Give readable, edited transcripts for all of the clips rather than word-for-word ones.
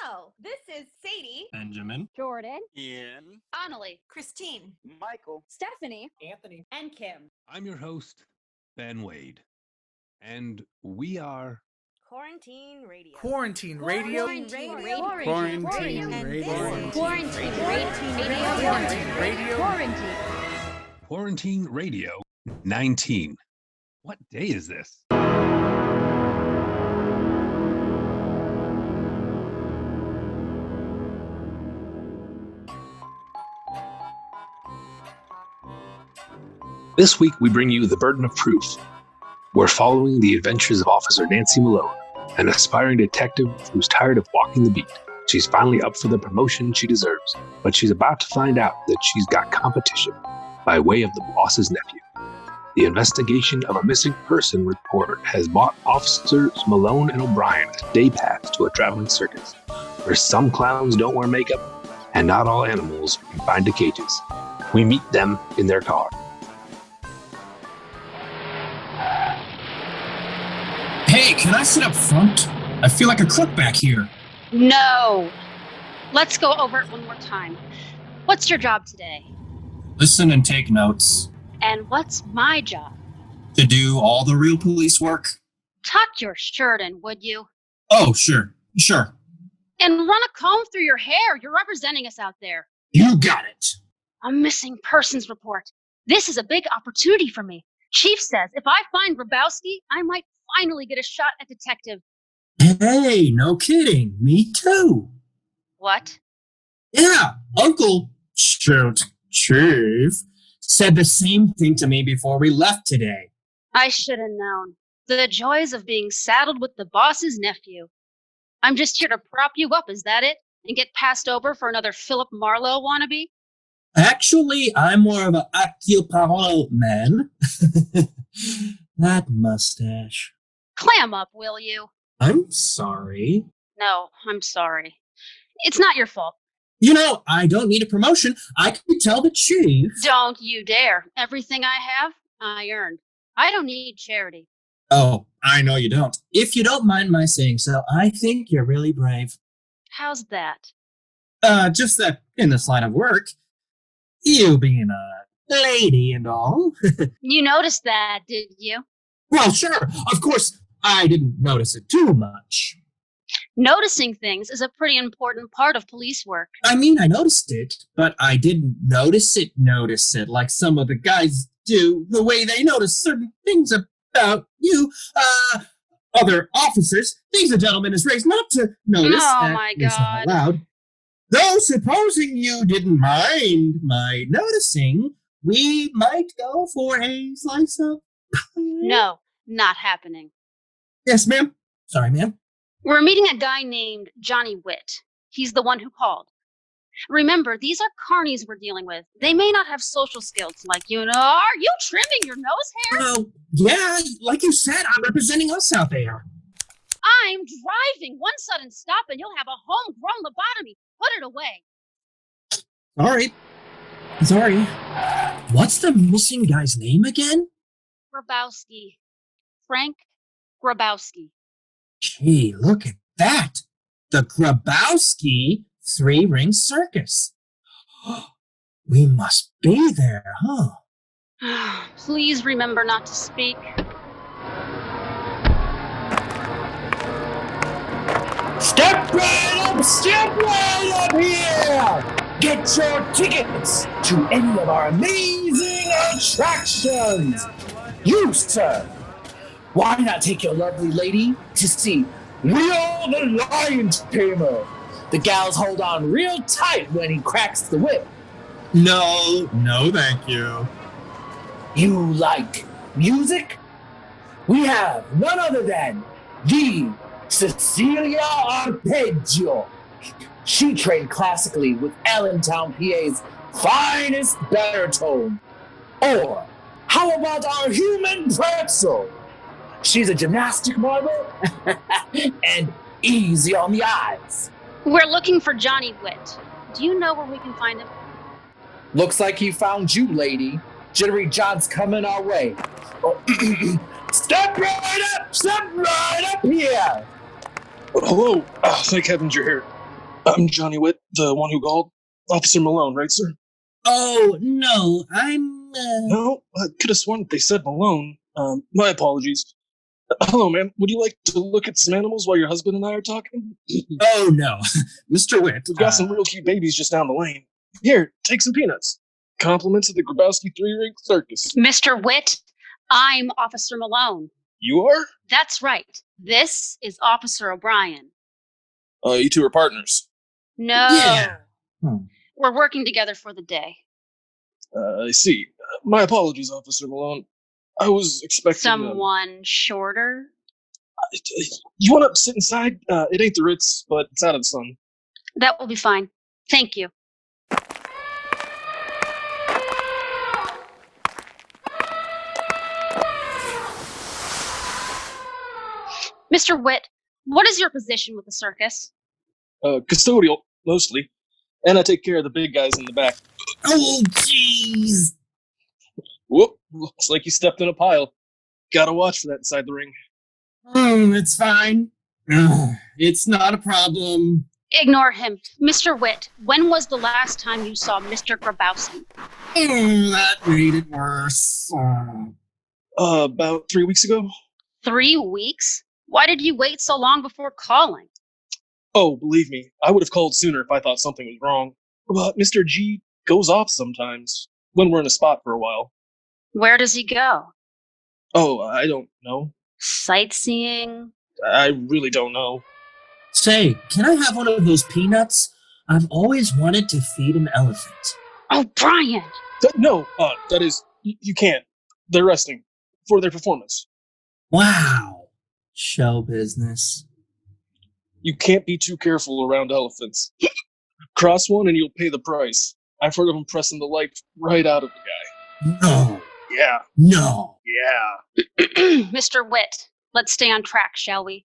Hello, this is Sadie, Benjamin, Jordan, Ian, Anneli, Christine, Michael, Stephanie, Anthony, and Kim. I'm your host, Ben Waid, and we are Quarantine Radio. Quarantine Radio. Quarantine Radio. Quarantine And Radio. this is Quarantine Radio. Quarantine Radio 19. What day is this? This week we bring you The Burden of Proof. We're following the adventures of Officer Nancy Malone, an aspiring detective who's tired of walking the beat. She's finally up for the promotion she deserves, but she's about to find out that she's got competition by way of the boss's nephew. The investigation of a missing person report has bought Officers Malone and O'Brien a day pass to a traveling circus, where some clowns don't wear makeup and not all animals are confined to cages. We meet them in their car. Hey, can I sit up front? I feel like a crook back here. No. Let's go over it one more time. What's your job today? Listen and take notes. And what's my job? To do all the real police work? Tuck your shirt in, would you? Oh, sure. And run a comb through your hair. You're representing us out there. You got it. A missing persons report. This is a big opportunity for me. Chief says if I find Grabowski, I might finally get a shot at detective. Hey, no kidding. Me too. What? Yeah, Uncle Chief said the same thing to me before we left today. I should have known. The joys of being saddled with the boss's nephew. I'm just here to prop you up, is that it? And get passed over for another Philip Marlowe wannabe? Actually, I'm more of an Akil Parole man. That mustache. Clam up, will you? I'm sorry. No, I'm sorry. It's not your fault. You know, I don't need a promotion. I can tell the chief. Don't you dare. Everything I have, I earned. I don't need charity. Oh, I know you don't. If you don't mind my saying so, I think you're really brave. How's that? Just that in this line of work, you being a lady and all. You noticed that, did you? Well, sure. Of course, I didn't notice it too much. Noticing things is a pretty important part of police work. I mean, I noticed it, but I didn't notice it like some of the guys do, the way they notice certain things about you, other officers. Things a gentleman is raised not to notice. Oh, my God. Out loud. Though, supposing you didn't mind my noticing, we might go for a slice of pie. No, not happening. Yes, ma'am. Sorry, ma'am. We're meeting a guy named Johnny Witt. He's the one who called. Remember, these are carnies we're dealing with. They may not have social skills like you. Are you trimming your nose hair? Oh, yeah, like you said, I'm representing us out there. I'm driving. One sudden stop and you'll have a homegrown lobotomy. Put it away. All right. Sorry. What's the missing guy's name again? Grabowski. Frank Grabowski. Gee, look at that. The Grabowski three-ring circus. We must be there, huh? Please remember not to speak. Step right up here! Get your tickets to any of our amazing attractions! You, sir, why not take your lovely lady to see Real the Lion Tamer? The gals hold on real tight when he cracks the whip. No, thank you. You like music? We have none other than the CECILIA Arpeggio. She trained classically with Allentown, PA's finest baritone. Or how about our human pretzel? She's a gymnastic marble and easy on the eyes. We're looking for Johnny Witt. Do you know where we can find him? Looks like he found you, lady. Jittery John's coming our way. Oh, step right up here. Hello. Oh, thank heavens you're here. I'm Johnny Witt, the one who called. Officer Malone, right, sir? Oh, no, I'm, No, I could have sworn they said Malone. My apologies. Hello, ma'am. Would you like to look at some animals while your husband and I are talking? Oh, no. Mr. Witt. We've got some real cute babies just down the lane. Here, take some peanuts. Compliments of the Grabowski three-ring circus. Mr. Witt, I'm Officer Malone. You are? That's right. This is Officer O'Brien. You two are partners. No. Yeah. We're working together for the day. I see. My apologies, Officer Malone. I was expecting... Someone shorter? You want to sit inside? It ain't the Ritz, but it's out of the sun. That will be fine. Thank you. Mr. Witt, what is your position with the circus? Custodial, mostly. And I take care of the big guys in the back. Oh, jeez. Whoop, looks like you stepped in a pile. Gotta watch for that inside the ring. It's fine. It's not a problem. Ignore him. Mr. Witt, when was the last time you saw Mr. Grabowski? That made it worse. About 3 weeks ago. 3 weeks? Why did you wait so long before calling? Oh, believe me, I would have called sooner if I thought something was wrong. But Mr. G goes off sometimes, when we're in a spot for a while. Where does he go? Oh, I don't know. Sightseeing? I really don't know. Say, can I have one of those peanuts? I've always wanted to feed an elephant. Oh, Brian! No, that is, you can't. They're resting for their performance. Wow. Show business. You can't be too careful around elephants. Cross one and you'll pay the price. I've heard of them pressing the life right out of the guy. No. Yeah. No. Yeah. Mr. Witt, let's stay on track, shall we?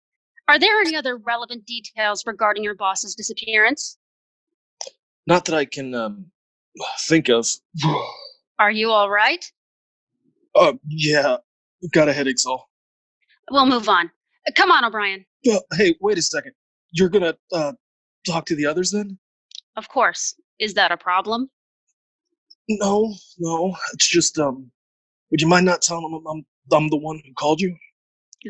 Are there any other relevant details regarding your boss's disappearance? Not that I can, think of. Are you all right? Yeah. Got a headache, so. We'll move on. Come on, O'Brien. Hey, wait a second. You're gonna, talk to the others then? Of course. Is that a problem? No. It's just, would you mind not telling them I'm the one who called you?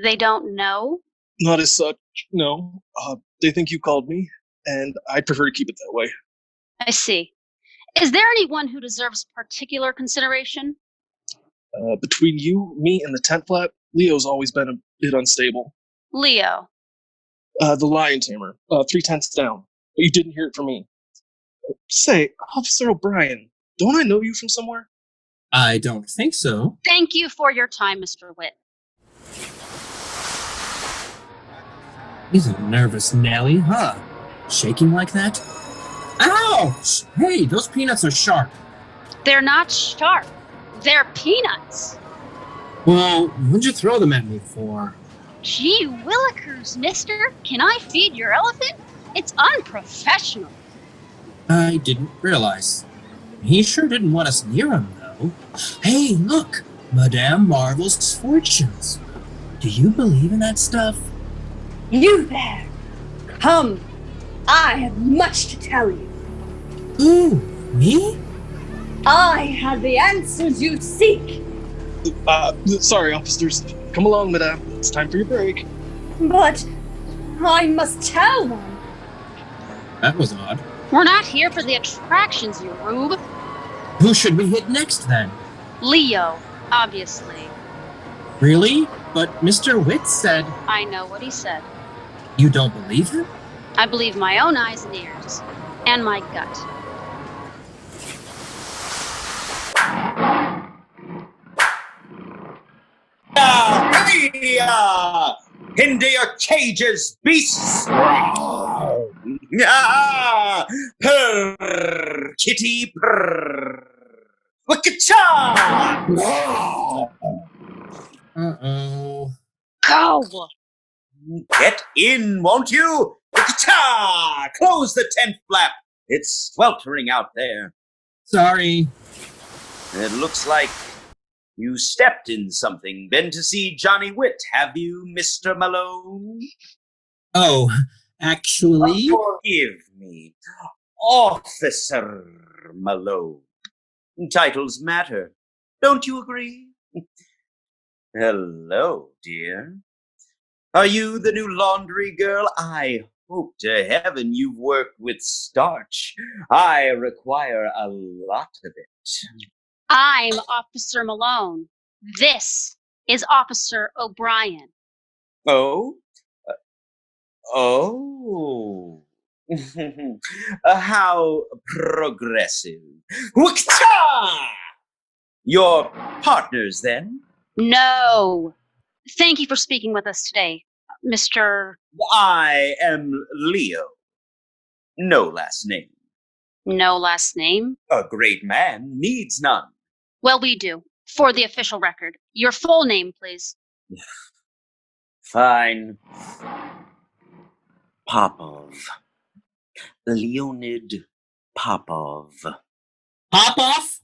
They don't know? Not as such, no. They think you called me, and I'd prefer to keep it that way. I see. Is there anyone who deserves particular consideration? Between you, me, and the tent flap, Leo's always been a bit unstable. Leo. The lion tamer, 3 tenths down. But you didn't hear it from me. Say, Officer O'Brien, don't I know you from somewhere? I don't think so. Thank you for your time, Mr. Witt. He's a nervous Nelly, huh? Shaking like that? Ouch! Hey, those peanuts are sharp. They're not sharp. They're peanuts. Well, what'd you throw them at me for? Gee willikers, mister. Can I feed your elephant? It's unprofessional. I didn't realize. He sure didn't want us near him, though. Hey, look! Madame Marvel's fortunes. Do you believe in that stuff? You there! Come! I have much to tell you. Ooh, me? I have the answers you seek. Sorry, officers. Come along, madame. It's time for your break. But I must tell them. That was odd. We're not here for the attractions, you rube. Who should we hit next, then? Leo, obviously. Really? But Mr. Witt said... I know what he said. You don't believe him? I believe my own eyes and ears. And my gut. Into your cages, beasts! Purr, kitty, purr. Waka-cha! Uh-oh. Go! Get in, won't you? Waka-cha! Close the tent flap. It's sweltering out there. Sorry. It looks like you stepped in something. Been to see Johnny Witt, have you, Mr. Malone? Oh, Actually, Forgive me, Officer Malone. Titles matter. Don't you agree? Hello, dear. Are you the new laundry girl? I hope to heaven you've worked with starch. I require a lot of it. I'm Officer Malone. This is Officer O'Brien. Oh? Oh. How progressive. Wukta! Your partners, then? No. Thank you for speaking with us today, Mr. I am Leo. No last name. No last name. A great man needs none. Well, we do. For the official record. Your full name, please. Fine. Popov. Leonid Popov. pop off?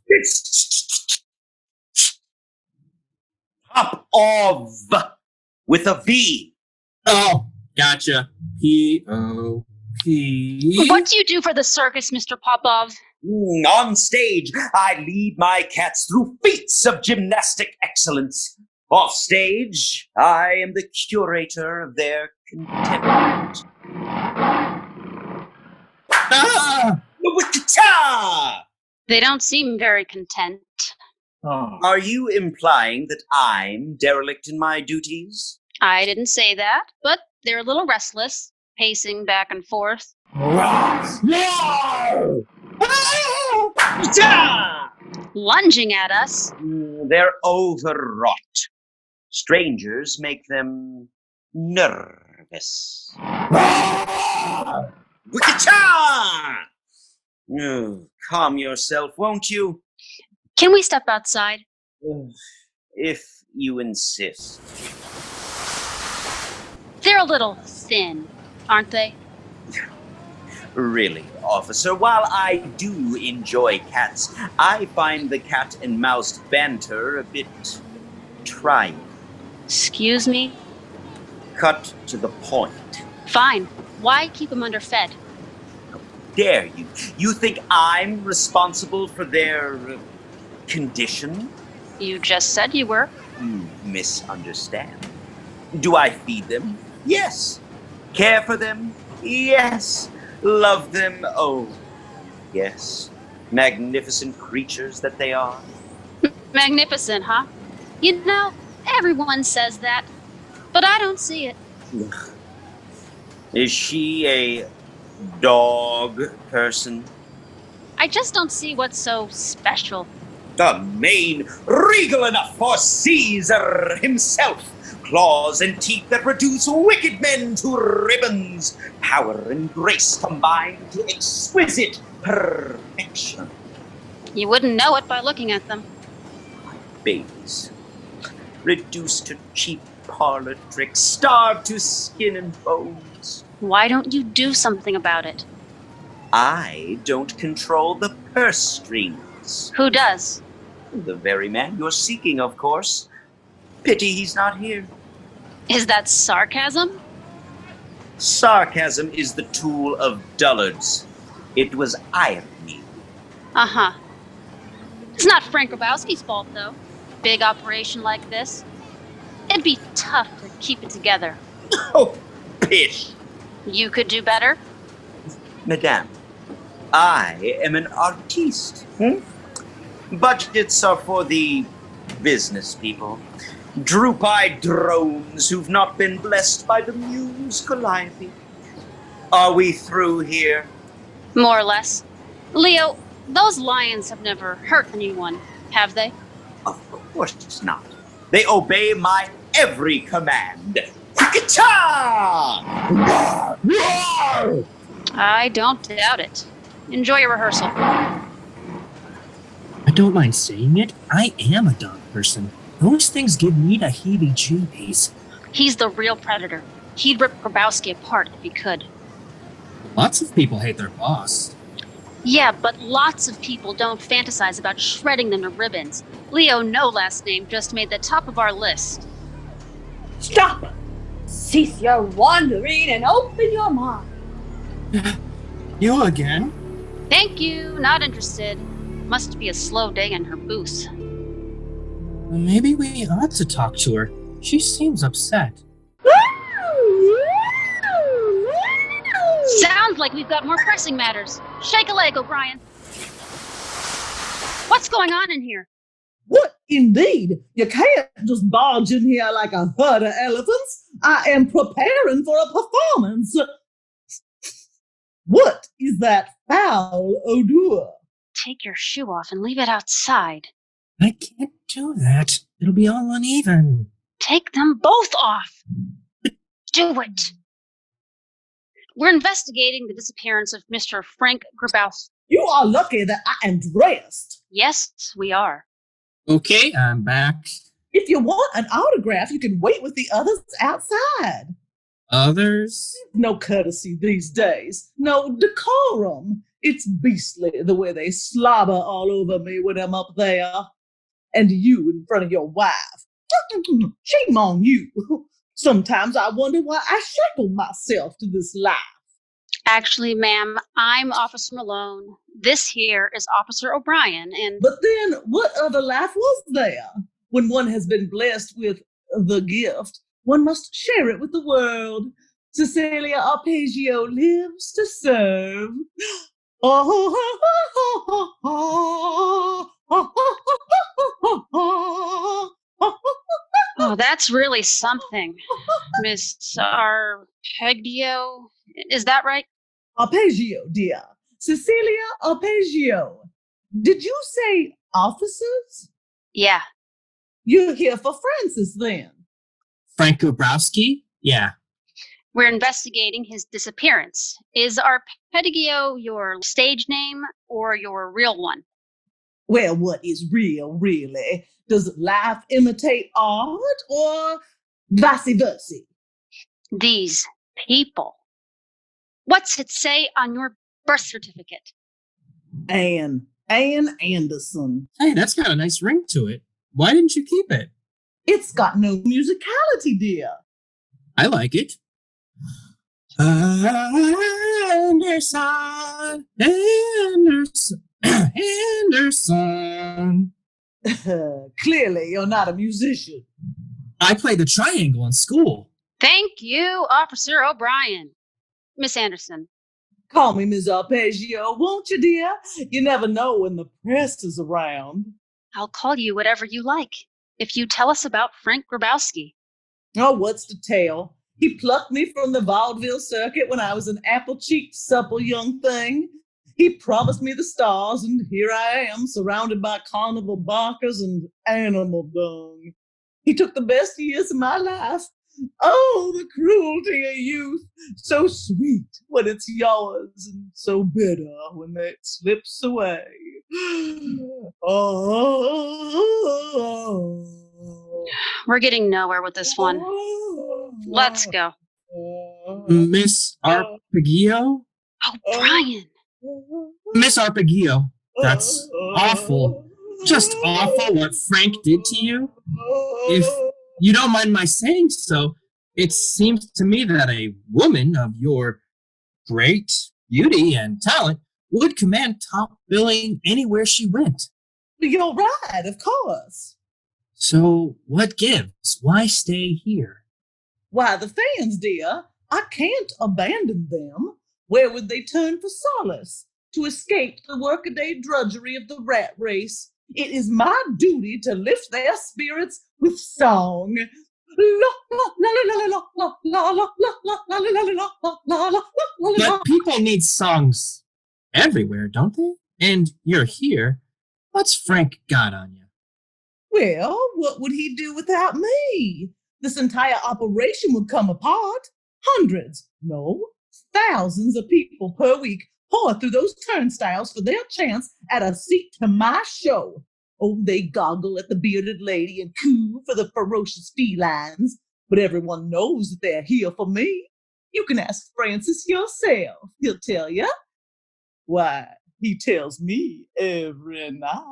Popov! With a V. Oh, gotcha. P-O-P. What do you do for the circus, Mr. Popov? On stage, I lead my cats through feats of gymnastic excellence. Off stage, I am the curator of their contentment. Ah! Wikita! They don't seem very content. Are you implying that I'm derelict in my duties? I didn't say that, but they're a little restless, pacing back and forth. Wikita! Lunging at us. They're overwrought. Strangers make them nervous. Wikita! Oh, calm yourself, won't you? Can we step outside? If you insist. They're a little thin, aren't they? Really, officer, while I do enjoy cats, I find the cat and mouse banter a bit trying. Excuse me? Cut to the point. Fine. Why keep them underfed? Dare you? You think I'm responsible for their condition? You just said you were. You misunderstand. Do I feed them? Yes. Care for them? Yes. Love them? Oh, yes. Magnificent creatures that they are. Magnificent, huh? You know, everyone says that, but I don't see it. Is she a dog person? I just don't see what's so special. A mane regal enough for Caesar himself. Claws and teeth that reduce wicked men to ribbons. Power and grace combined to exquisite perfection. You wouldn't know it by looking at them. Babies. Reduced to cheap parlor tricks. Starved to skin and bones. Why don't you do something about it? I don't control the purse strings. Who does? The very man you're seeking, of course. Pity he's not here. Is that sarcasm? Sarcasm is the tool of dullards. It was irony. Uh-huh. It's not Frank Grabowski's fault, though. Big operation like this. It'd be tough to keep it together. Oh, pish! You could do better? Madame, I am an artiste. Budgets are for the business people. Droop-eyed drones who've not been blessed by the muse Calliope. Are we through here? More or less. Leo, those lions have never hurt anyone, have they? Of course not. They obey my every command. Ka-cha! I don't doubt it. Enjoy your rehearsal. I don't mind saying it. I am a dog person. Those things give me the heebie-jeebies. He's the real predator. He'd rip Grabowski apart if he could. Lots of people hate their boss. Yeah, but lots of people don't fantasize about shredding them to ribbons. Leo, no last name, just made the top of our list. Stop! Cease your wandering and open your mind. You again? Thank you, not interested. Must be a slow day in her booth. Maybe we ought to talk to her. She seems upset. Sounds like we've got more pressing matters. Shake a leg, O'Brien. What's going on in here? What indeed? You can't just barge in here like a herd of elephants. I am preparing for a performance. What is that foul odor? Take your shoe off and leave it outside. I can't do that. It'll be all uneven. Take them both off. Do it. We're investigating the disappearance of Mr. Frank Grabowski. You are lucky that I am dressed. Yes, we are. Okay, I'm back. If you want an autograph, you can wait with the others outside. Others? No courtesy these days. No decorum. It's beastly the way they slobber all over me when I'm up there. And you in front of your wife. Shame on you. Sometimes I wonder why I shackled myself to this life. Actually, ma'am, I'm Officer Malone. This here is Officer O'Brien, and... But then, what other life was there? When one has been blessed with the gift, one must share it with the world. Cecilia Arpeggio lives to serve. Oh, that's really something. Miss Arpeggio, is that right? Arpeggio, dear. Cecilia Arpeggio. Did you say officers? Yeah. You're here for Francis, then. Frank Grabowski? Yeah. We're investigating his disappearance. Is Arpeggio your stage name or your real one? Well, what is real, really? Does life imitate art or vice versa? These people. What's it say on your birth certificate? Anne Anderson. Hey, that's got a nice ring to it. Why didn't you keep it? It's got no musicality, dear. I like it. Anderson. Clearly, you're not a musician. I played the triangle in school. Thank you, Officer O'Brien. Miss Anderson. Call me Ms. Arpeggio, won't you, dear? You never know when the press is around. I'll call you whatever you like, if you tell us about Frank Grabowski. Oh, what's to tell? He plucked me from the vaudeville circuit when I was an apple-cheeked, supple young thing. He promised me the stars, and here I am, surrounded by carnival barkers and animal dung. He took the best years of my life. Oh, the cruelty of youth, so sweet when it's yours, and so bitter when it slips away. Oh. We're getting nowhere with this one. Let's go. Miss Arpeggio? Oh, Brian. Miss Arpeggio, that's awful. Just awful what Frank did to you. If you don't mind my saying so, it seems to me that a woman of your great beauty and talent would command top billing anywhere she went. You're right, of course. So what gives? Why stay here? Why, the fans, dear. I can't abandon them. Where would they turn for solace? To escape the workaday drudgery of the rat race. It is my duty to lift their spirits with song. But people need songs everywhere, don't they? And you're here. What's Frank got on you? Well, what would he do without me? This entire operation would come apart. Hundreds, no, thousands of people per week pour through those turnstiles for their chance at a seat to my show. Oh, they goggle at the bearded lady and coo for the ferocious felines, but everyone knows that they're here for me. You can ask Francis yourself. He'll tell you. Why, he tells me every night.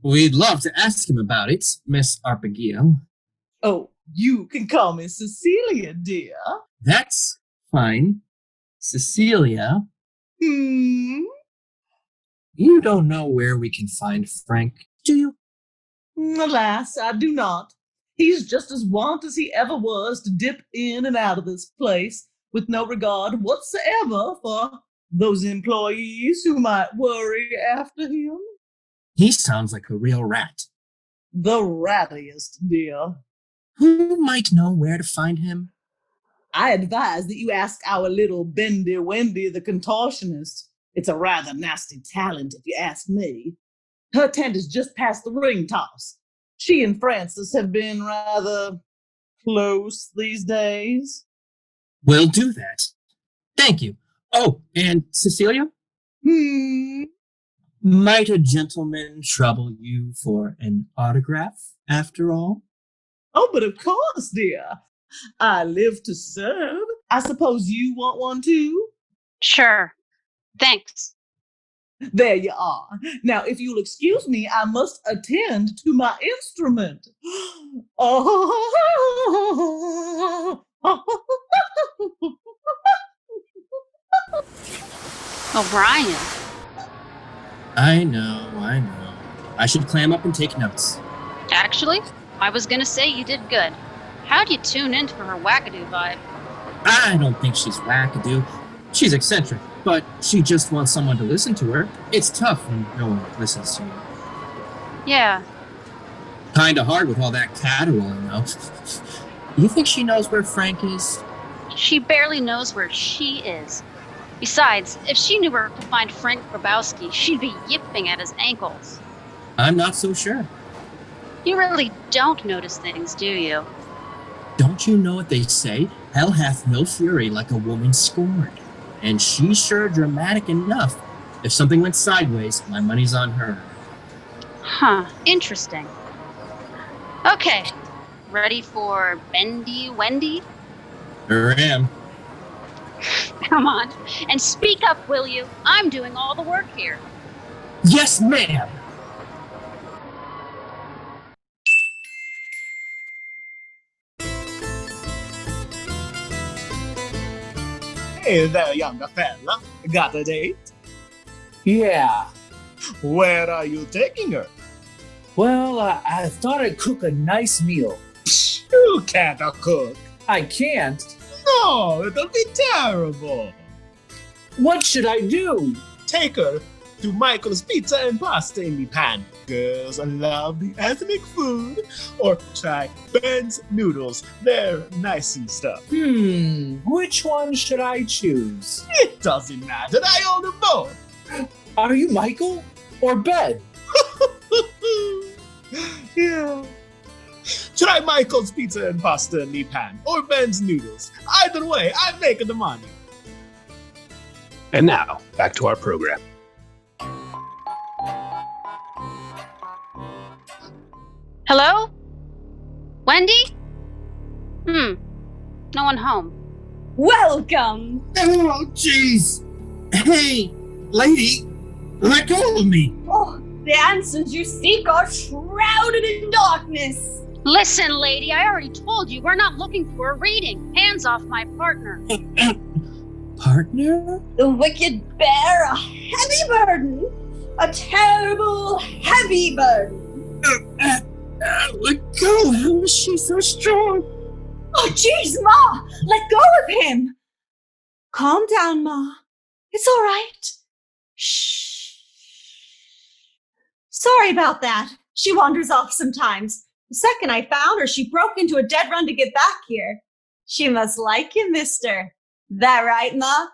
We'd love to ask him about it, Miss Arpeggio. Oh, You can call me Cecilia, dear. That's fine. Cecilia, Hmm? you don't know where we can find Frank, do you? Alas, I do not. He's just as wont as he ever was to dip in and out of this place, with no regard whatsoever for those employees who might worry after him. He sounds like a real rat. The rattiest, dear. Who might know where to find him? I advise that you ask our little Bendy Wendy the contortionist. It's a rather nasty talent, if you ask me. Her tent is just past the ring toss. She and Francis have been rather close these days. We'll do that. Thank you. Oh, and Cecilia? Might a gentleman trouble you for an autograph, after all? Oh, but of course, dear. I live to serve. I suppose you want one too? Sure. Thanks. There you are. Now, if you'll excuse me, I must attend to my instrument. O'Brien. I know. I should clam up and take notes. Actually, I was gonna say you did good. How'd you tune in for her wackadoo vibe? I don't think she's wackadoo. She's eccentric, but she just wants someone to listen to her. It's tough when no one listens to you. Yeah. Kinda hard with all that caterwauling, though. You think she knows where Frank is? She barely knows where she is. Besides, if she knew where to find Frank Grabowski, she'd be yipping at his ankles. I'm not so sure. You really don't notice things, do you? Don't you know what they say? Hell hath no fury like a woman scorned. And she's sure dramatic enough. If something went sideways, my money's on her. Huh, interesting. Okay, ready for Bendy Wendy? Sure am. Come on, and speak up, will you? I'm doing all the work here. Yes, ma'am! Hey there, younger fella. Got a date? Yeah. Where are you taking her? Well, I thought I'd cook a nice meal. You can't cook. I can't. No, it'll be terrible. What should I do? Take her to Michael's Pizza and Pasta in the Pan. Girls love the ethnic food. Or try Ben's Noodles. They're nice and stuff. Which one should I choose? It doesn't matter. I own them both. Are you Michael or Ben? Yeah. Try Michael's Pizza and Pasta in the Pan or Ben's Noodles. Either way, I'm making the money. And now, back to our program. Hello? Wendy? No one home. Welcome! Oh, jeez! Hey, lady, let go of me! Oh, the answers you seek are shrouded in darkness. Listen, lady, I already told you we're not looking for a reading. Hands off my partner. Partner? The wicked bear a heavy burden. A terrible, heavy burden. Let go! How is she so strong? Oh, jeez, Ma! Let go of him! Calm down, Ma. It's all right. Shh. Sorry about that. She wanders off sometimes. The second I found her, she broke into a dead run to get back here. She must like you, mister. That right, Ma?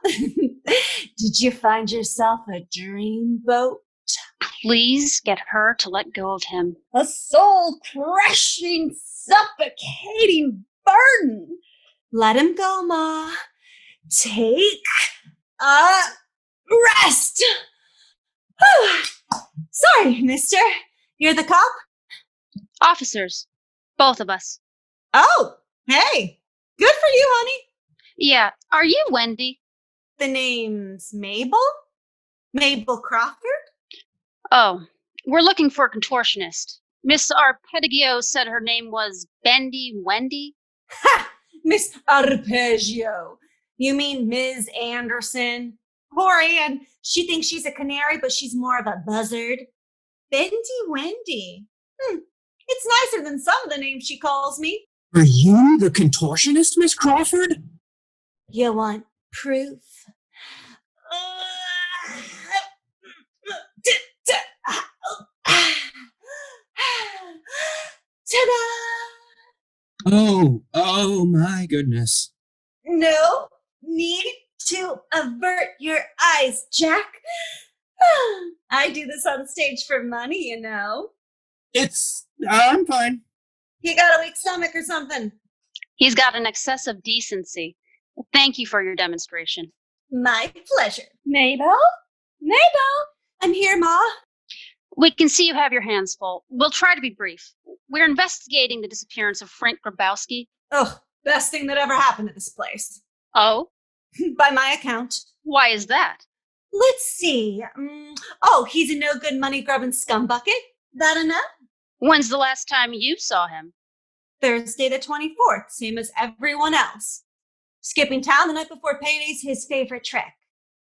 Did you find yourself a dream boat? Please get her to let go of him. A soul-crushing, suffocating burden. Let him go, Ma. Take a rest. Sorry, mister. You're the cop? Officers. Both of us. Oh, hey. Good for you, honey. Yeah. Are you Wendy? The name's Mabel? Mabel Crawford? Oh, we're looking for a contortionist. Miss Arpeggio said her name was Bendy Wendy. Ha! Miss Arpeggio. You mean Ms. Anderson? Poor Anne. She thinks she's a canary, but she's more of a buzzard. Bendy Wendy. It's nicer than some of the names she calls me. Are you the contortionist, Miss Crawford? You want proof? Ta-da! Oh my goodness. No need to avert your eyes, Jack. I do this on stage for money, you know. I'm fine. You got a weak stomach or something? He's got an excess of decency. Thank you for your demonstration. My pleasure. Mabel? Mabel? I'm here, Ma. We can see you have your hands full. We'll try to be brief. We're investigating the disappearance of Frank Grabowski. Oh, best thing that ever happened to this place. Oh? By my account. Why is that? Let's see. He's a no-good money-grubbing scumbucket. That enough? When's the last time you saw him? Thursday the 24th, same as everyone else. Skipping town the night before payday's his favorite trick.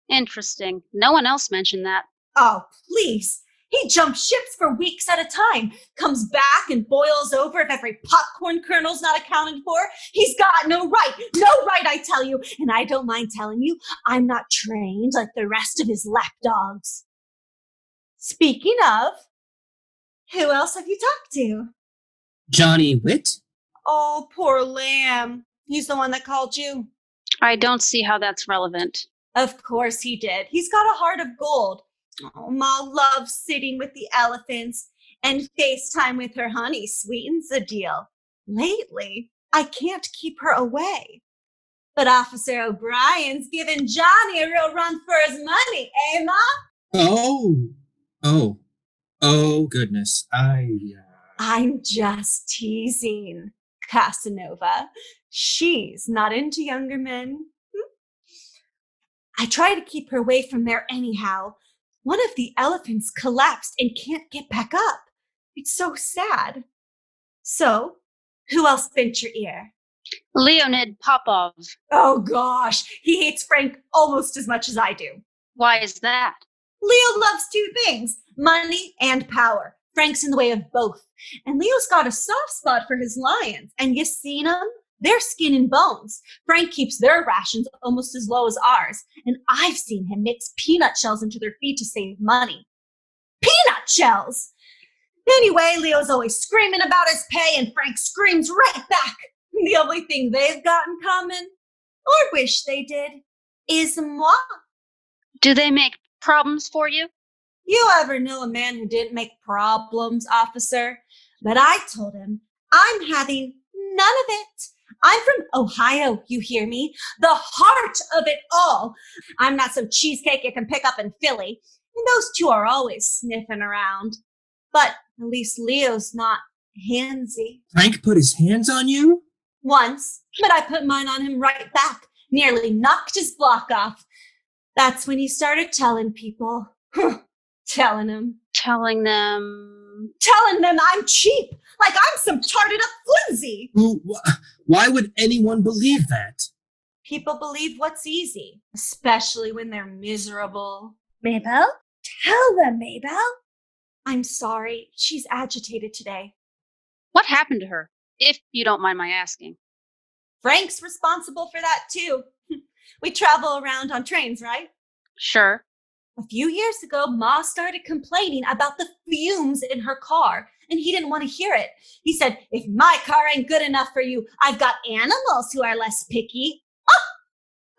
Interesting. No one else mentioned that. Oh, please. He jumps ships for weeks at a time, comes back and boils over if every popcorn kernel's not accounted for. He's got no right, I tell you. And I don't mind telling you, I'm not trained like the rest of his lapdogs. Speaking of, who else have you talked to? Johnny Witt? Oh, poor lamb. He's the one that called you. I don't see how that's relevant. Of course he did. He's got a heart of gold. Oh, Ma loves sitting with the elephants, and FaceTime with her honey sweetens the deal. Lately, I can't keep her away. But Officer O'Brien's giving Johnny a real run for his money, eh, Ma? Oh, goodness. I'm just teasing, Casanova. She's not into younger men. I try to keep her away from there anyhow. One of the elephants collapsed and can't get back up. It's so sad. So, who else bent your ear? Leonid Popov. Oh gosh, he hates Frank almost as much as I do. Why is that? Leo loves two things, money and power. Frank's in the way of both. And Leo's got a soft spot for his lions. And you seen them? They're skin and bones. Frank keeps their rations almost as low as ours. And I've seen him mix peanut shells into their feed to save money. Peanut shells! Anyway, Leo's always screaming about his pay and Frank screams right back. The only thing they've got in common, or wish they did, is moi. Do they make problems for you? You ever know a man who didn't make problems, officer? But I told him, I'm having none of it. I'm from Ohio, you hear me? The heart of it all. I'm not some cheesecake you can pick up in Philly. And those two are always sniffing around. But at least Leo's not handsy. Frank put his hands on you? Once, but I put mine on him right back. Nearly knocked his block off. That's when he started telling people. Telling them I'm cheap, like I'm some tarted up flimsy. Why would anyone believe that? People believe what's easy, especially when they're miserable. Mabel? Tell them, Mabel. I'm sorry, she's agitated today. What happened to her, if you don't mind my asking? Frank's responsible for that too. We travel around on trains, right? Sure. A few years ago, Ma started complaining about the fumes in her car, and he didn't want to hear it. He said, if my car ain't good enough for you, I've got animals who are less picky.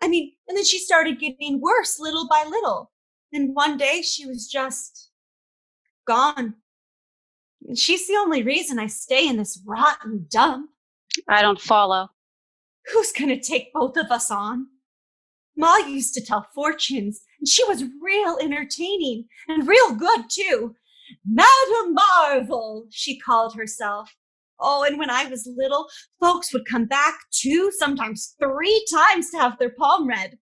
And then she started getting worse little by little. And one day she was just gone. And she's the only reason I stay in this rotten dump. I don't follow. Who's going to take both of us on? Ma used to tell fortunes, and she was real entertaining and real good, too. Madame Marvel, she called herself. Oh, and when I was little, folks would come back 2, sometimes 3 times to have their palm read.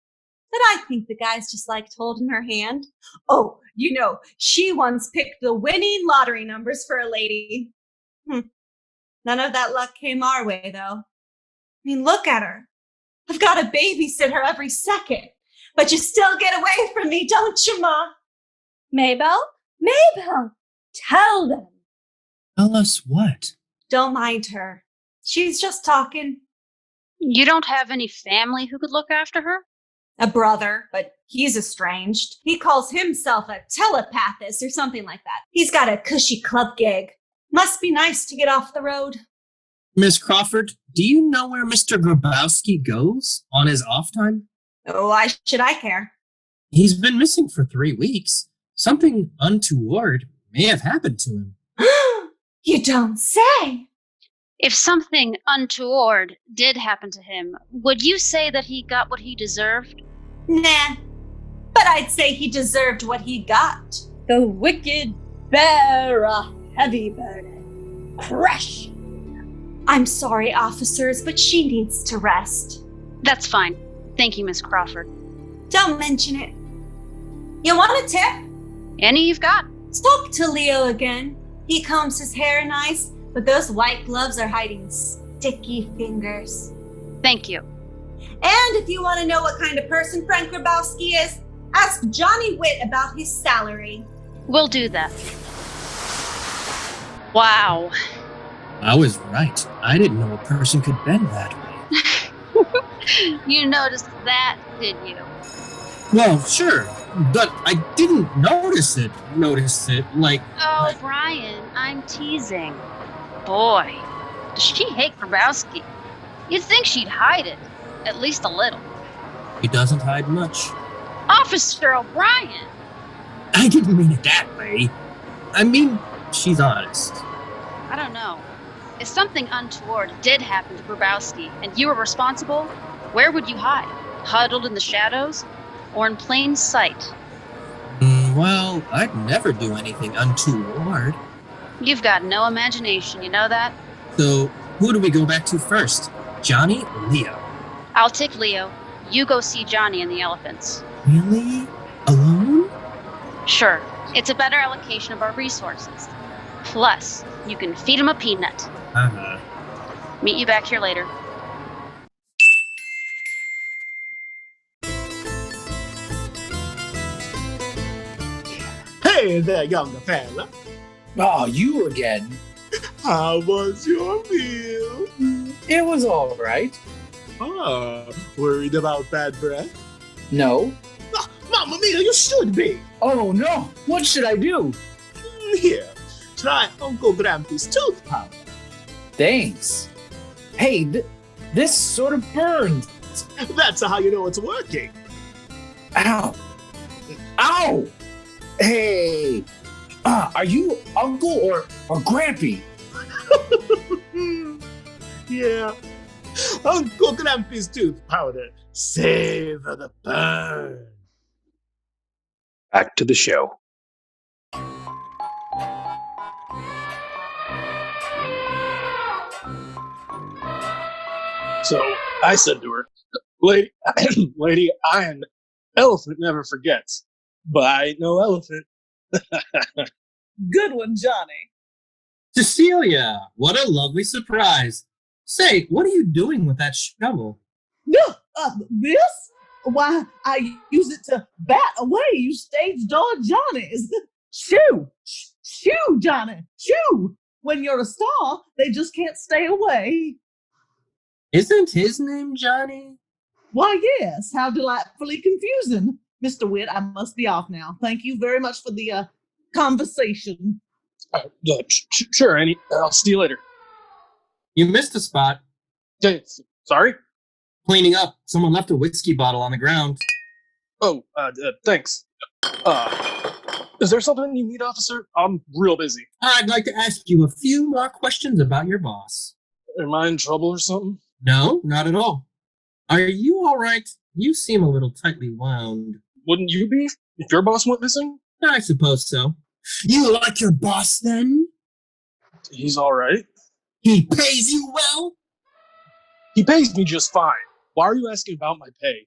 But I think the guys just liked holding her hand. Oh, she once picked the winning lottery numbers for a lady. None of that luck came our way, though. I mean, look at her. I've got to babysit her every second. But you still get away from me, don't you, Ma? Mabel? Mabel! Tell them. Tell us what? Don't mind her. She's just talking. You don't have any family who could look after her? A brother, but he's estranged. He calls himself a telepathist or something like that. He's got a cushy club gig. Must be nice to get off the road. Miss Crawford, do you know where Mr. Grabowski goes on his off time? Oh, why should I care? He's been missing for 3 weeks. Something untoward may have happened to him. You don't say. If something untoward did happen to him, would you say that he got what he deserved? Nah, but I'd say he deserved what he got. The wicked bear a heavy burden. Crush! I'm sorry, officers, but she needs to rest. That's fine. Thank you, Miss Crawford. Don't mention it. You want a tip? Any you've got? Talk to Leo again. He combs his hair nice, but those white gloves are hiding sticky fingers. Thank you. And if you want to know what kind of person Frank Grabowski is, ask Johnny Witt about his salary. We'll do that. Wow. I was right. I didn't know a person could bend that way. You noticed that, did you? Well, sure, but I didn't notice it. Like... Oh, Brian, I'm teasing. Boy, does she hate Grabowski. You'd think she'd hide it, at least a little. He doesn't hide much. Officer O'Brien! I didn't mean it that way. I mean, she's honest. I don't know. If something untoward did happen to Grabowski and you were responsible, where would you hide? Huddled in the shadows? Or in plain sight? Well, I'd never do anything untoward. You've got no imagination, you know that? So, who do we go back to first? Johnny or Leo? I'll take Leo. You go see Johnny and the elephants. Really? Alone? Sure. It's a better allocation of our resources. Plus, you can feed him a peanut. Uh-huh. Meet you back here later. Hey there, younger fella. Oh, you again. How was your meal? It was all right. Ah, worried about bad breath? No. Ah, Mamma mia, you should be. Oh, no. What should I do? Here, try Uncle Grampy's tooth powder. Thanks. Hey, this sort of burns. That's how you know it's working. Ow. Ow! Hey, are you Uncle or Grampy? Yeah, Uncle Grampy's tooth powder. Savor the burn. Back to the show. So I said to her, lady, I an elephant never forgets, but I ain't no elephant. Good one, Johnny. Cecilia, what a lovely surprise. Say, what are you doing with that shovel? No, this? Why, I use it to bat away you stage door Johnnies. Shoo! Shoo, Johnny! Shoo! When you're a star, they just can't stay away. Isn't his name Johnny? Why, yes. How delightfully confusing. Mr. Witt, I must be off now. Thank you very much for the conversation. Sure, Annie. I'll see you later. You missed a spot. Sorry? Cleaning up. Someone left a whiskey bottle on the ground. Oh, thanks. Is there something you need, officer? I'm real busy. I'd like to ask you a few more questions about your boss. Am I in trouble or something? No, not at all. Are you all right? You seem a little tightly wound. Wouldn't you be if your boss went missing? I suppose so. You like your boss, then? He's all right. He pays you well? He pays me just fine. Why are you asking about my pay?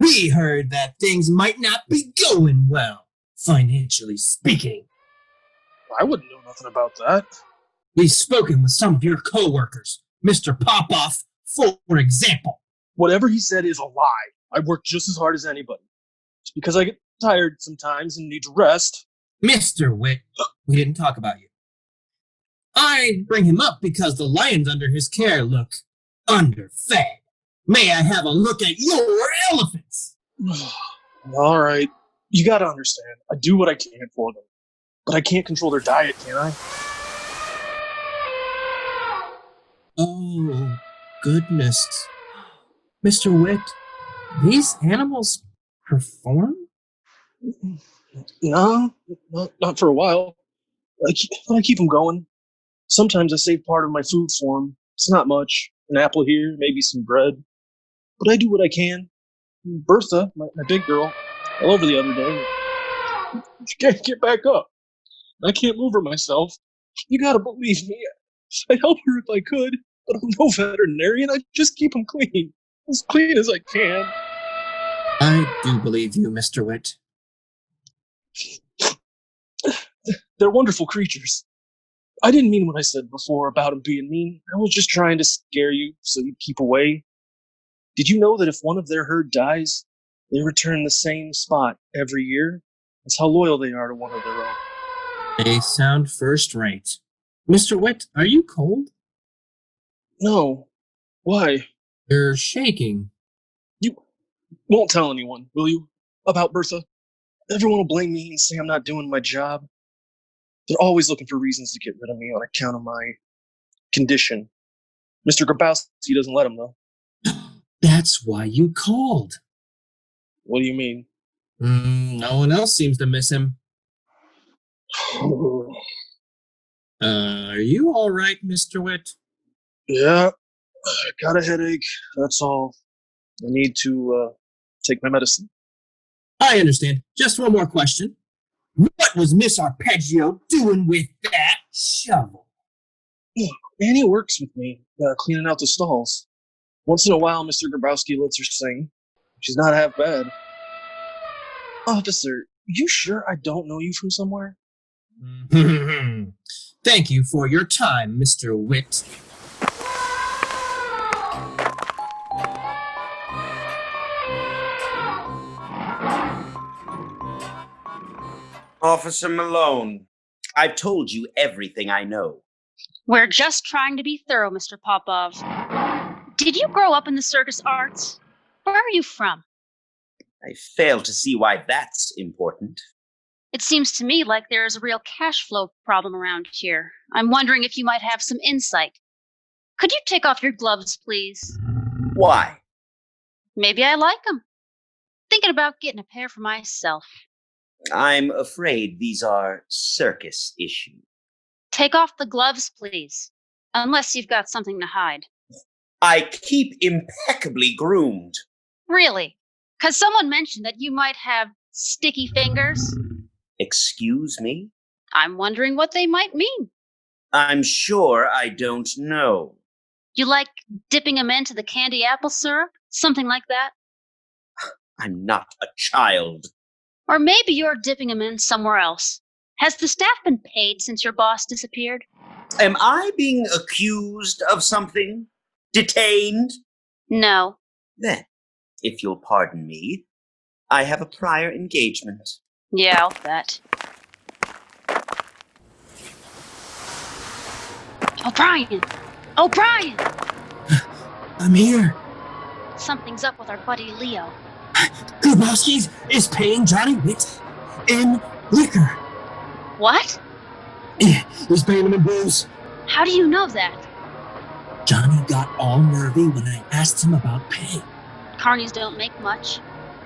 We heard that things might not be going well, financially speaking. I wouldn't know nothing about that. We've spoken with some of your co-workers, Mr. Popoff, for example. Whatever he said is a lie. I work just as hard as anybody. It's because I get tired sometimes and need to rest. Mr. Witt, we didn't talk about you. I bring him up because the lions under his care look underfed. May I have a look at your elephants? All right. You gotta understand. I do what I can for them. But I can't control their diet, can I? Oh, goodness. Mr. Witt, these animals perform? No, not for a while. I keep them going. Sometimes I save part of my food for them. It's not much. An apple here, maybe some bread. But I do what I can. Bertha, my big girl, fell over the other day. She can't get back up. I can't move her myself. You gotta believe me. I'd help her if I could, but I'm no veterinarian. I just keep them clean. As clean as I can. I do believe you, Mr. Witt. They're wonderful creatures. I didn't mean what I said before about them being mean. I was just trying to scare you so you'd keep away. Did you know that if one of their herd dies, they return the same spot every year? That's how loyal they are to one of their own. They sound first rate. Mr. Witt, are you cold? No. Why? You're shaking. You won't tell anyone, will you? About Bertha? Everyone will blame me and say I'm not doing my job. They're always looking for reasons to get rid of me on account of my condition. Mr. Grabowski doesn't let them, though. That's why you called. What do you mean? No one else seems to miss him. Are you all right, Mr. Witt? Yeah, I got a headache. That's all. I need to take my medicine. I understand. Just one more question. What was Miss Arpeggio doing with that shovel? Annie works with me, cleaning out the stalls. Once in a while, Mr. Grabowski lets her sing. She's not half bad. Officer, you sure I don't know you from somewhere? Thank you for your time, Mr. Witt. Officer Malone, I've told you everything I know. We're just trying to be thorough, Mr. Popov. Did you grow up in the circus arts? Where are you from? I fail to see why that's important. It seems to me like there's a real cash flow problem around here. I'm wondering if you might have some insight. Could you take off your gloves, please? Why? Maybe I like them. Thinking about getting a pair for myself. I'm afraid these are circus issues. Take off the gloves, please. Unless you've got something to hide. I keep impeccably groomed. Really? 'Cause someone mentioned that you might have sticky fingers. Excuse me? I'm wondering what they might mean. I'm sure I don't know. You like dipping them into the candy apple syrup? Something like that? I'm not a child. Or maybe you're dipping them in somewhere else. Has the staff been paid since your boss disappeared? Am I being accused of something? Detained? No. Then, if you'll pardon me, I have a prior engagement. Yeah, I'll bet. O'Brien! O'Brien! I'm here. Something's up with our buddy Leo. Grabowski's is paying Johnny Witt in liquor. What? He's paying him in booze. How do you know that? Johnny got all nervy when I asked him about pay. Carnies don't make much.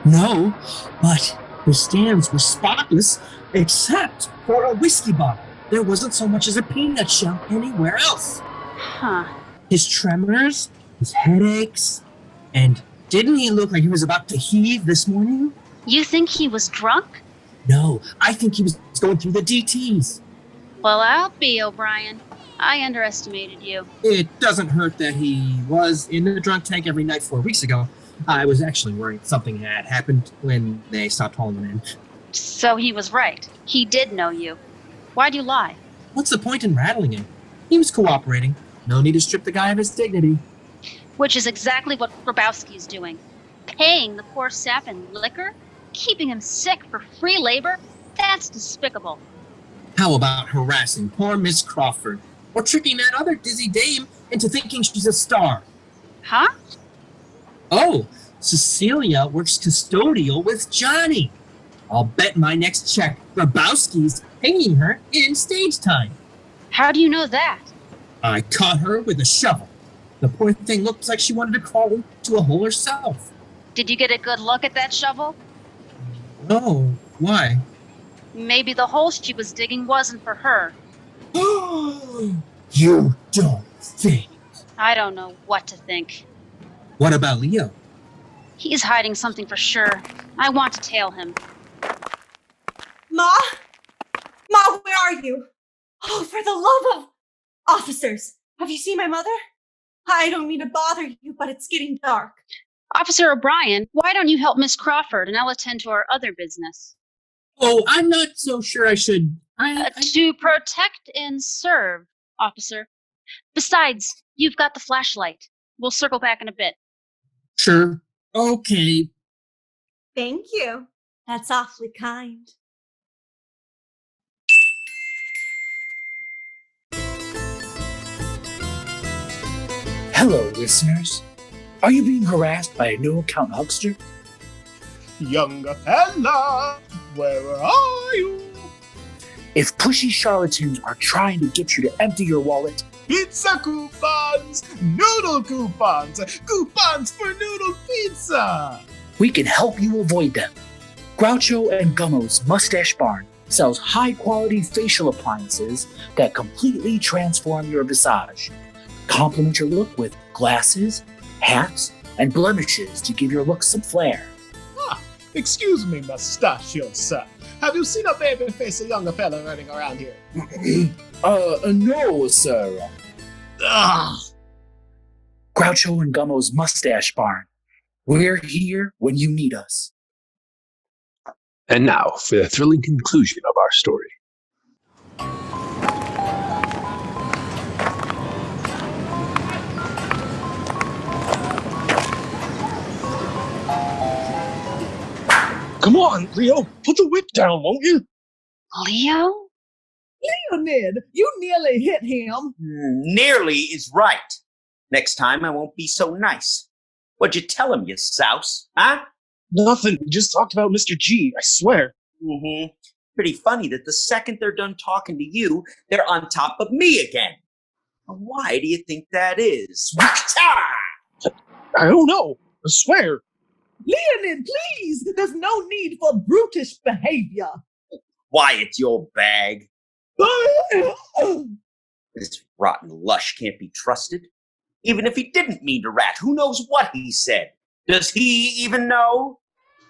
No, but the stands were spotless except for a whiskey bottle. There wasn't so much as a peanut shell anywhere else. Huh. His tremors, his headaches, and didn't he look like he was about to heave this morning? You think he was drunk? No, I think he was going through the DTs. Well, I'll be, O'Brien. I underestimated you. It doesn't hurt that he was in the drunk tank every night 4 weeks ago. I was actually worried something had happened when they stopped hauling him in. So he was right. He did know you. Why'd you lie? What's the point in rattling him? He was cooperating. No need to strip the guy of his dignity. Which is exactly what Grabowski's doing. Paying the poor sap in liquor? Keeping him sick for free labor? That's despicable. How about harassing poor Miss Crawford? Or tricking that other dizzy dame into thinking she's a star? Huh? Oh, Cecilia works custodial with Johnny. I'll bet my next check Grabowski's hanging her in stage time. How do you know that? I caught her with a shovel. The poor thing looked like she wanted to crawl into a hole herself. Did you get a good look at that shovel? No, why? Maybe the hole she was digging wasn't for her. You don't think. I don't know what to think. What about Leo? He's hiding something for sure. I want to tail him. Ma? Ma, where are you? Oh, for the love of... Officers, have you seen my mother? I don't mean to bother you, but it's getting dark. Officer O'Brien, why don't you help Miss Crawford and I'll attend to our other business? Oh, I'm not so sure I should... To protect and serve, officer. Besides, you've got the flashlight. We'll circle back in a bit. Sure. Okay. Thank you. That's awfully kind. Hello, listeners. Are you being harassed by a no-account huckster? Younger fella, where are you? If pushy charlatans are trying to get you to empty your wallet, Pizza coupons, noodle coupons, coupons for noodle pizza. we can help you avoid them. Groucho and Gummo's Mustache Barn sells high-quality facial appliances that completely transform your visage. Complement your look with glasses, hats, and blemishes to give your look some flair. Excuse me, mustachio sir. Have you seen a baby face a younger fella running around here? No, sir. Ugh. Groucho and Gummo's Mustache Barn. We're here when you need us. And now for the thrilling conclusion of our story. Come on, Leo, put the whip down, won't you? Leo? Leonid, you nearly hit him. Nearly is right. Next time I won't be so nice. What'd you tell him, you souse? Huh? Nothing. We just talked about Mr. G, I swear. Mm-hmm. Pretty funny that the second they're done talking to you, they're on top of me again. Why do you think that is? I don't know. I swear. Leonid, please. There's no need for brutish behavior. Quiet your bag. This rotten lush can't be trusted. Even if he didn't mean to rat, who knows what he said? Does he even know?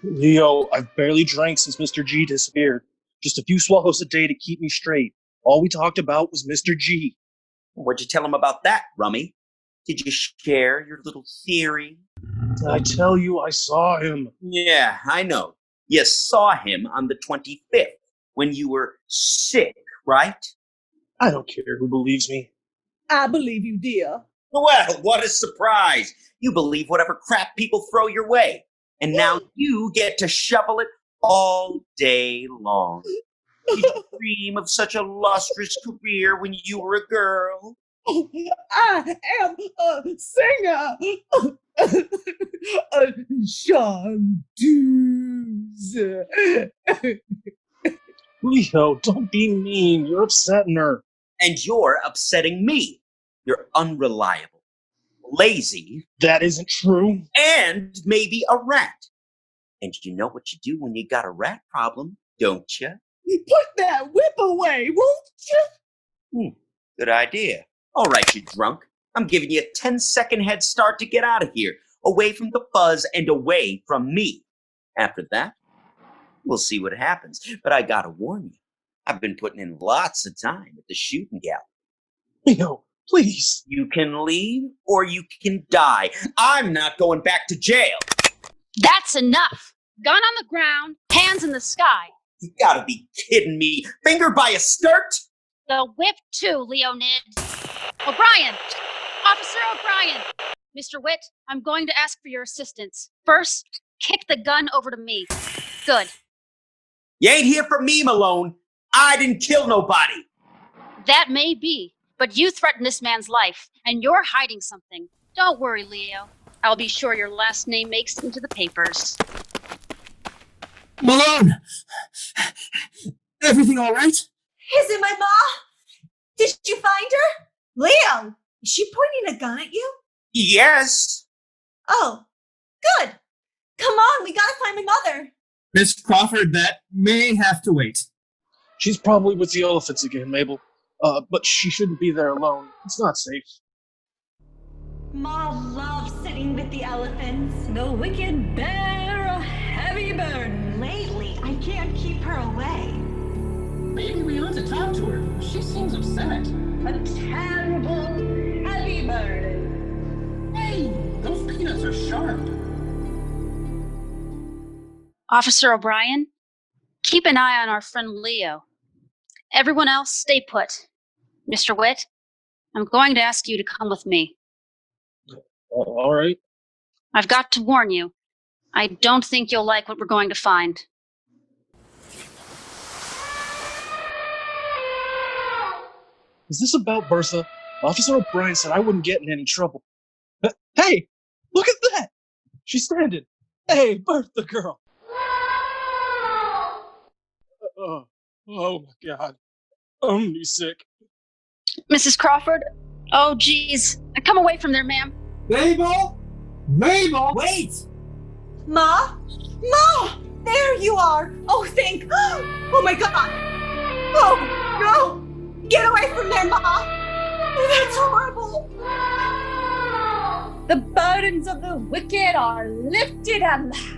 Leo, I've barely drank since Mr. G disappeared. Just a few swallows a day to keep me straight. All we talked about was Mr. G. What'd you tell him about that, Rummy? Did you share your little theory? I tell you, I saw him. Yeah, I know. You saw him on the 25th when you were sick, right? I don't care who believes me. I believe you, dear. Well, what a surprise. You believe whatever crap people throw your way. And now you get to shovel it all day long. Did you dream of such a lustrous career when you were a girl? Oh, I am a singer. A chanteuse. Leo, don't be mean. You're upsetting her. And you're upsetting me. You're unreliable, lazy, That isn't true. and maybe a rat. And you know what you do when you got a rat problem, don't you? Put that whip away, won't you? Good idea. All right, you drunk. I'm giving you a 10-second head start to get out of here, away from the buzz and away from me. After that, we'll see what happens. But I gotta warn you, I've been putting in lots of time at the shooting gallery. Leo, please. You can leave or you can die. I'm not going back to jail. That's enough. Gun on the ground, hands in the sky. You gotta be kidding me. Finger by a skirt? The whip too, Leonid. O'Brien! Officer O'Brien! Mr. Witt, I'm going to ask for your assistance. First, kick the gun over to me. Good. You ain't hear from me, Malone. I didn't kill nobody. That may be, but you threatened this man's life, and you're hiding something. Don't worry, Leo. I'll be sure your last name makes it into the papers. Malone! Everything all right? Is it my ma? Did you find her? Leo, is she pointing a gun at you? Yes. Oh, good. Come on, we gotta find my mother. Miss Crawford, that may have to wait. She's probably with the elephants again, Mabel. But she shouldn't be there alone. It's not safe. Ma loves sitting with the elephants. The wicked bear a heavy burden. Lately, I can't keep her away. Maybe we ought to talk to her. She seems upset. A terrible heavy burden. Hey, those peanuts are sharp. Officer O'Brien, keep an eye on our friend Leo. Everyone else, stay put. Mr. Witt, I'm going to ask you to come with me. All right. I've got to warn you. I don't think you'll like what we're going to find. Is this about Bertha? Officer O'Brien said I wouldn't get in any trouble. Hey, look at that! She's standing. Hey, Bertha girl. Oh my God. I'm sick. Mrs. Crawford? Oh, geez. Come away from there, ma'am. Mabel? Mabel! Wait! Ma? Ma! There you are! Oh, thank... Oh, my God! Oh, no! Get away from there, Ma! Oh, that's horrible! The burdens of the wicked are lifted at last.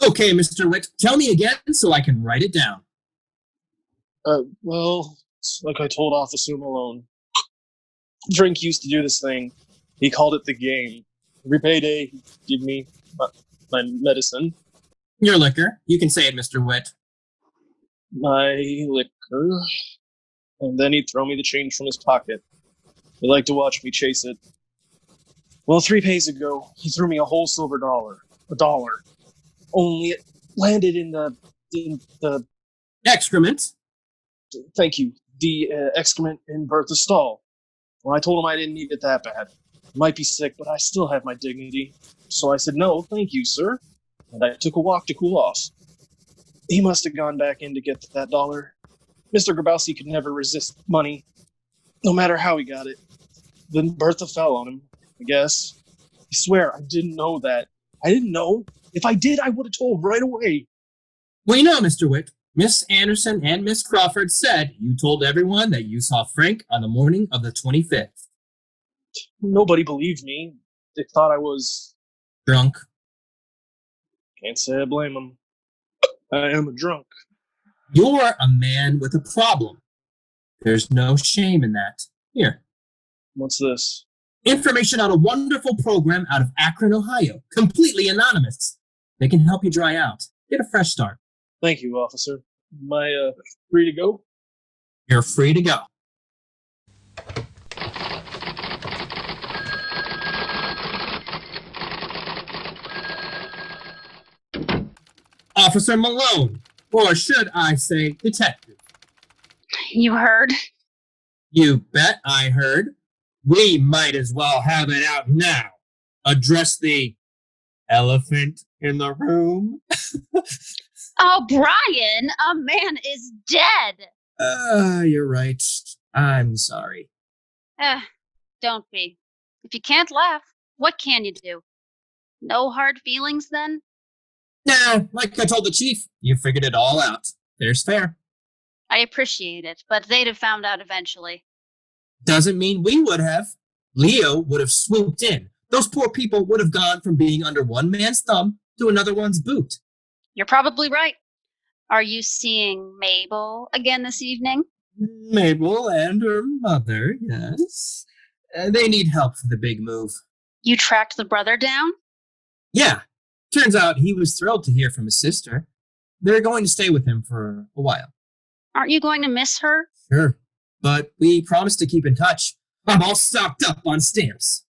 Okay, Mr. Witt, tell me again so I can write it down. Well, it's like I told Officer Malone. Drink used to do this thing. He called it the game. Every payday, he'd give me my medicine. Your liquor. You can say it, Mr. Witt. My liquor. And then he'd throw me the change from his pocket. He liked to watch me chase it. Well, 3 pays ago, he threw me a whole silver dollar. A dollar. Only it landed in the Excrement. thank you, the excrement in Bertha's stall. Well, I told him I didn't need it that bad. I might be sick, but I still have my dignity. So I said, no, thank you, sir. And I took a walk to cool off. He must have gone back in to get that dollar. Mr. Grabowski could never resist money, no matter how he got it. Then Bertha fell on him, I guess. I swear, I didn't know that. I didn't know. If I did, I would have told right away. Well, you know, Mr. Witt, Miss Anderson and Miss Crawford said you told everyone that you saw Frank on the morning of the 25th. Nobody believed me. They thought I was... Drunk. Can't say I blame them. I am a drunk. You're a man with a problem. There's no shame in that. Here. What's this? Information on a wonderful program out of Akron, Ohio. Completely anonymous. They can help you dry out. Get a fresh start. Thank you, officer. Am I free to go? You're free to go. Officer Malone, or should I say detective? You heard? You bet I heard. We might as well have it out now. Address the elephant in the room. Oh, Brian, a man is dead. You're right. I'm sorry. Don't be. If you can't laugh, what can you do? No hard feelings then? Nah, like I told the chief, you figured it all out. There's fair. I appreciate it, but they'd have found out eventually. Doesn't mean we would have. Leo would have swooped in. Those poor people would have gone from being under one man's thumb to another one's boot. You're probably right. Are you seeing Mabel again this evening? Mabel and her mother, yes. They need help for the big move. You tracked the brother down? Yeah, Turns out he was thrilled to hear from his sister. They're going to stay with him for a while. Aren't you going to miss her? Sure, but we promised to keep in touch. I'm all stocked up on stamps.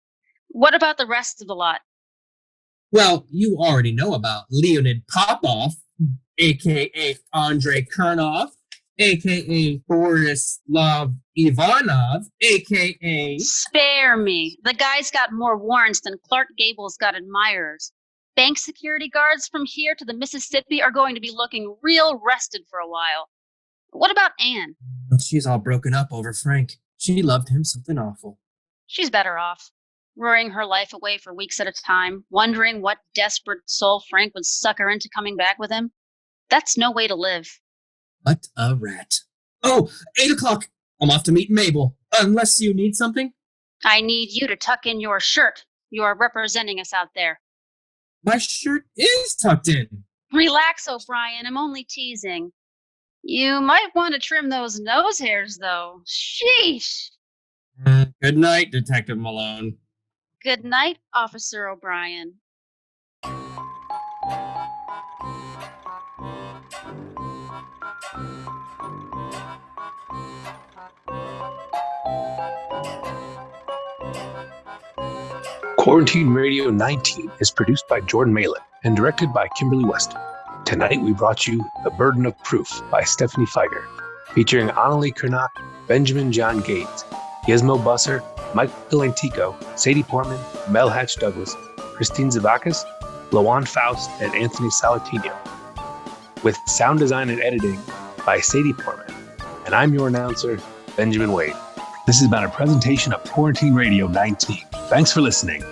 What about the rest of the lot? Well, you already know about Leonid Popov, a.k.a. Andrei Curnock, a.k.a. Borislav Ivanov, a.k.a. Spare me. The guy's got more warrants than Clark Gable's got admirers. Bank security guards from here to the Mississippi are going to be looking real rested for a while. What about Anne? She's all broken up over Frank. She loved him something awful. She's better off, worrying her life away for weeks at a time, wondering what desperate soul Frank would suck her into coming back with him. That's no way to live. What a rat. Oh, 8 o'clock. I'm off to meet Mabel. Unless you need something? I need you to tuck in your shirt. You are representing us out there. My shirt is tucked in. Relax, O'Brien. I'm only teasing. You might want to trim those nose hairs, though. Sheesh. Good night, Detective Malone. Good night, Officer O'Brien. Quarantine Radio 19 is produced by Jordan Malin and directed by Kimberly Weston. Tonight we brought you The Burden of Proof by Stephanie Feiger, featuring Anneli Curnock, Benjamin John Gates, Gizmo Busser, Michael Antico, Sadie Portman, Mel Hatch Douglas, Christine Zavakos, Lawan Faust, and Anthony Salatino. With sound design and editing by Sadie Portman. And I'm your announcer, Benjamin Waid. This has been a presentation of Quarantine Radio 19. Thanks for listening.